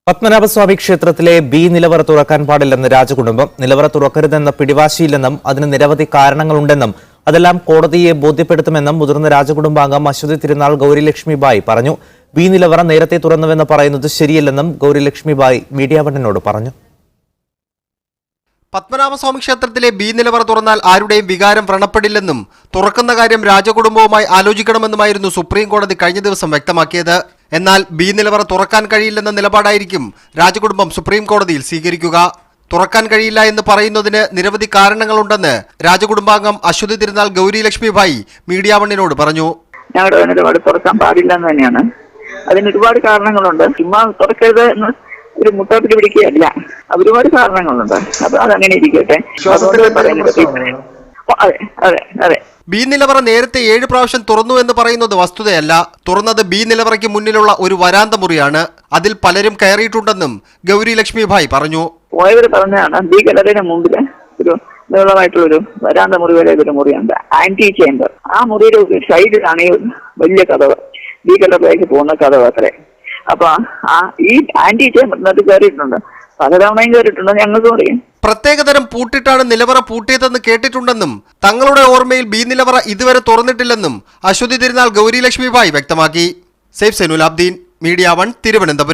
പത്മനാഭസ്വാമി ക്ഷേത്രത്തിലെ ബി നിലവറ തുറക്കാൻ പാടില്ലെന്ന് രാജകുടുംബം. നിലവറ തുറക്കരുതെന്ന പിടിവാശിയില്ലെന്നും അതിന് നിരവധി കാരണങ്ങളുണ്ടെന്നും അതെല്ലാം കോടതിയെ ബോധ്യപ്പെടുത്തുമെന്നും മുതിർന്ന രാജകുടുംബാംഗം അശ്വതി തിരുനാൾ ഗൗരിലക്ഷ്മിബായി പറഞ്ഞു. ബി നിലവറ നേരത്തെ തുറന്നുവെന്ന് പറയുന്നത് ശരിയല്ലെന്നും ഗൗരിലക്ഷ്മിബായി മീഡിയ വണ്ണിനോട് പറഞ്ഞു. പത്മനാഭസ്വാമി ക്ഷേത്രത്തിലെ ബി നിലവറ തുറന്നാൽ ആരുടെയും വികാരം വ്രണപ്പെടില്ലെന്നും തുറക്കുന്ന കാര്യം രാജകുടുംബവുമായി ആലോചിക്കണമെന്നുമായിരുന്നു സുപ്രീം കോടതി കഴിഞ്ഞ ദിവസം വ്യക്തമാക്കിയത്. എന്നാൽ ബി നിലവറ തുറക്കാൻ കഴിയില്ലെന്ന നിലപാടായിരിക്കും രാജകുടുംബം സുപ്രീം കോടതിയിൽ സ്വീകരിക്കുക. തുറക്കാൻ കഴിയില്ല എന്ന് പറയുന്നതിന് നിരവധി കാരണങ്ങളുണ്ടെന്ന് രാജകുടുംബാംഗം അശ്വതി തിരുനാൾ ഗൗരിലക്ഷ്മിബായി മീഡിയ വണ്ണിനോട് പറഞ്ഞു. ഞങ്ങളുടെ നിലപാട് തുറക്കാൻ പാടില്ല എന്ന് തന്നെയാണ്. അതിന് ഒരുപാട് കാരണങ്ങളുണ്ട്. ചുമ്മാ തുറക്കരുത് എന്ന് ഒരു മുട്ടോട്ട് പിടിക്കുകയല്ല, ഒരുപാട് കാരണങ്ങളുണ്ട്. അപ്പൊ അതങ്ങനെ ഇരിക്കട്ടെ. അതെ. ബി നിലവറ നേരത്തെ 7 പ്രാവശ്യം തുറന്നു എന്ന് പറയുന്നത് വസ്തുതയല്ല. തുറന്നത് ബി നിലവറയ്ക്ക് മുന്നിലുള്ള ഒരു വരാന്ത മുറിയാണ്. അതിൽ പലരും കയറിയിട്ടുണ്ടെന്നും ഗൗരിലക്ഷ്മിബായി പറഞ്ഞു. പോയവർ പറഞ്ഞാണ് ബി ഗലറിന് മുമ്പില് ഒരു നീളമായിട്ടുള്ളൊരു വരാന്ത മുറി വരെ ഒരു മുറിയുണ്ട്, ആന്റി ചേംബർ. ആ മുറിയുടെ സൈഡിലാണ് ഈ വലിയ കഥവ്, ബി ഗലറിലേക്ക് പോകുന്ന കഥവ് അത്രേ. അപ്പൊ ഈ ആന്റി ചേംബറിനകത്ത് കയറിയിട്ടുണ്ട്, പലതവണയും കയറിയിട്ടുണ്ടെന്ന് ഞങ്ങൾക്ക് പറയും. പ്രത്യേകതരം പൂട്ടിട്ടാണ് നിലവറ പൂട്ടിയതെന്ന് കേട്ടിട്ടുണ്ടെന്നും തങ്ങളുടെ ഓർമ്മയിൽ ബി നിലവറ ഇതുവരെ തുറന്നിട്ടില്ലെന്നും അശ്വതി തിരുനാൾ ഗൗരിലക്ഷ്മിബായി വ്യക്തമാക്കി. Safe Zainulabdeen, media 1, Thiruvananthapuram.